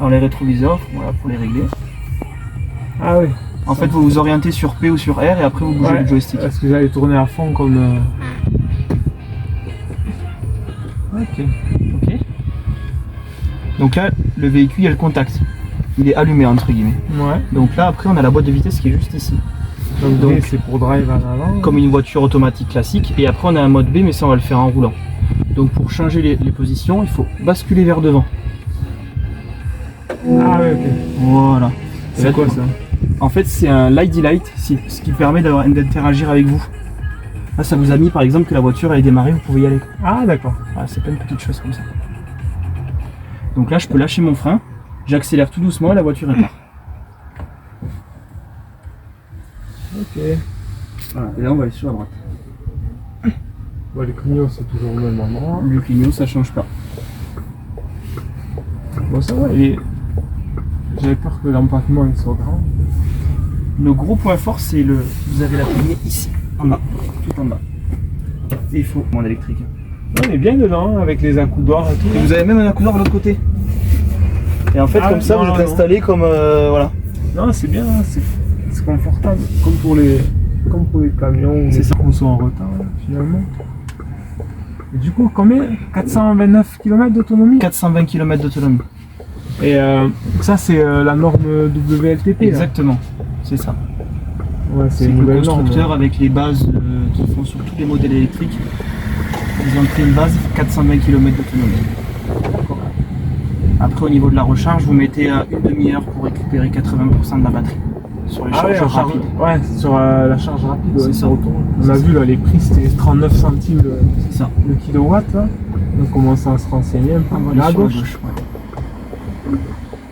dans les rétroviseurs, voilà, pour les régler. Ah oui. En fait, vous vous orientez sur P ou sur R et après vous bougez le joystick. Est-ce que j'allais tourner à fond comme... Ok. Ok. Donc là, le véhicule, il y a le contact. Il est allumé, entre guillemets. Ouais. Donc là, après, on a la boîte de vitesse qui est juste ici. Donc B, c'est pour drive en avant. Comme une voiture automatique classique. Et après, on a un mode B, mais ça, on va le faire en roulant. Donc pour changer les positions, il faut basculer vers devant. Ah ouais, ok. Voilà. C'est quoi ça? En fait, c'est un light light, ce qui permet d'interagir avec vous. Là, ça vous a mis par exemple que la voiture elle est démarrée, vous pouvez y aller. Ah d'accord. Voilà, c'est plein de petites choses comme ça. Donc là, je peux lâcher mon frein, j'accélère tout doucement et la voiture elle part. Ok. Voilà, et là on va aller sur la droite. Bon, le clignot c'est toujours au même endroit. Le clignot ça change pas. Bon ça va, j'avais peur que l'empattement soit grand. Le gros point fort c'est vous avez la poignée ici, en bas, tout en bas. Et il faut mon électrique. On est bien dedans hein, avec les accoudoirs et tout. Et vous avez même un accoudoir de l'autre côté. Et en fait comme ça vous êtes installé comme voilà. Non c'est bien, hein, c'est confortable. Comme pour les camions où les trous sont en retard finalement. Et du coup combien? 429 km d'autonomie? 420 km d'autonomie. Et ça c'est la norme WLTP. Exactement, c'est ça. Ouais, c'est le constructeur avec les bases qu'ils font sur tous les modèles électriques. Ils ont pris une base 420 km d'autonomie. Après au niveau de la recharge, vous mettez une demi-heure pour récupérer 80% de la batterie. Sur les chargeurs rapides. Ouais, sur la charge rapide, ouais, c'est ça. On a vu là les prix, c'était 39 centimes le kilowatt. Là. On commence à se renseigner un peu. On va aller sur la gauche. Ouais.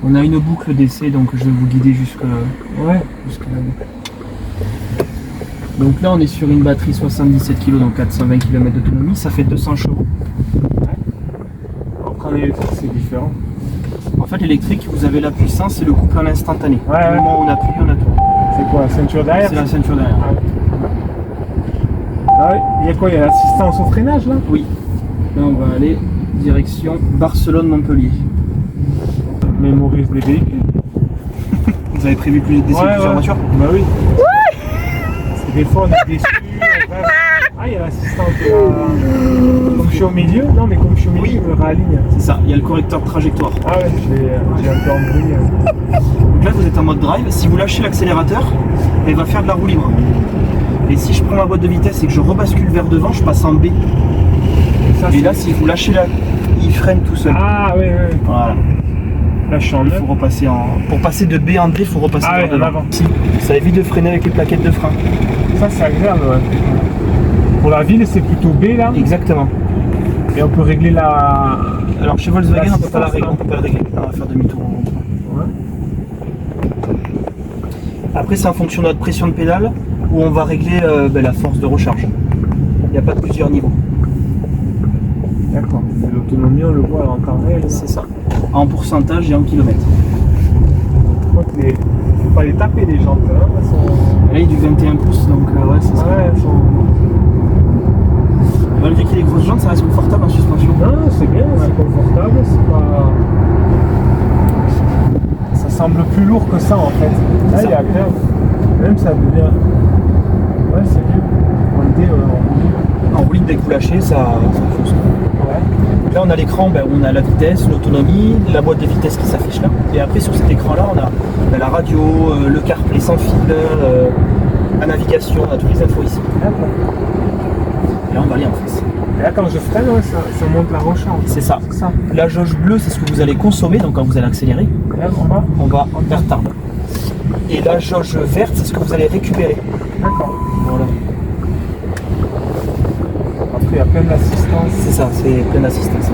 On a une boucle d'essai, donc je vais vous guider jusqu'à là. Donc là on est sur une batterie 77 kg, donc 420 km d'autonomie, ça fait 200 chevaux. Ouais. Après en électrique c'est différent. En fait l'électrique vous avez la puissance et le couple en instantané. Ouais, au moment où on appuie, on a tout. C'est quoi, la ceinture derrière? C'est la ceinture derrière. Ah ouais. Il y a quoi? Il y a l'assistance au freinage là? Oui. Là on va aller direction Barcelone-Montpellier. Mémorise les véhicules. Vous avez prévu d'essayer plusieurs voitures? Bah oui. Parce que des fois on est déçus. Ah il y a l'assistante comme je suis au milieu? Non mais comme je suis au milieu, il me réaligne. C'est ça, il y a le correcteur de trajectoire. Ah ouais, j'ai un peu embrouillé. Donc là vous êtes en mode drive, si vous lâchez l'accélérateur, il va faire de la roue libre. Et si je prends ma boîte de vitesse et que je rebascule vers devant, je passe en B. Et là si vous lâchez il freine tout seul. Ah oui. Voilà. Là je suis en il faut repasser pour passer de B en D, il faut repasser vers devant. Ça évite de freiner avec les plaquettes de frein. Ça c'est agréable, ouais. Pour la ville c'est plutôt B là. Exactement. Et on peut régler la... Alors chez Volkswagen on peut pas la régler, on peut pas la régler. On va faire demi-tour en rond. Ouais. Après c'est en fonction de notre pression de pédale où on va régler la force de recharge. Il n'y a pas de plusieurs niveaux. D'accord. L'autonomie on le voit en temps réel. C'est ça. En pourcentage et en kilomètres. Je crois qu'il ne faut pas les taper les jantes. Hein, là il est du 21 pouces donc ouais c'est ça. Ouais, malgré qu'il y ait des grosses jantes, ça reste confortable en suspension. Non, c'est bien, c'est confortable, c'est pas... Ça semble plus lourd que ça en fait. Là il est agréable. Même ça devient... Ouais c'est mieux. En roue libre, dès que vous lâchez, ça fonce. Ouais. Là on a l'écran, on a la vitesse, l'autonomie, la boîte de vitesse qui s'affiche là. Et après sur cet écran là on a la radio, le CarPlay sans fil, la navigation, on a toutes les infos ici. D'accord. Et là on va aller en face. Et là quand je freine, ça monte la recharge. C'est ça. La jauge bleue c'est ce que vous allez consommer, donc quand vous allez accélérer, et là, on va en retard. Et la jauge verte c'est ce que vous allez récupérer. D'accord. Voilà. Après il y a plein d'assistance. C'est ça, c'est plein d'assistance.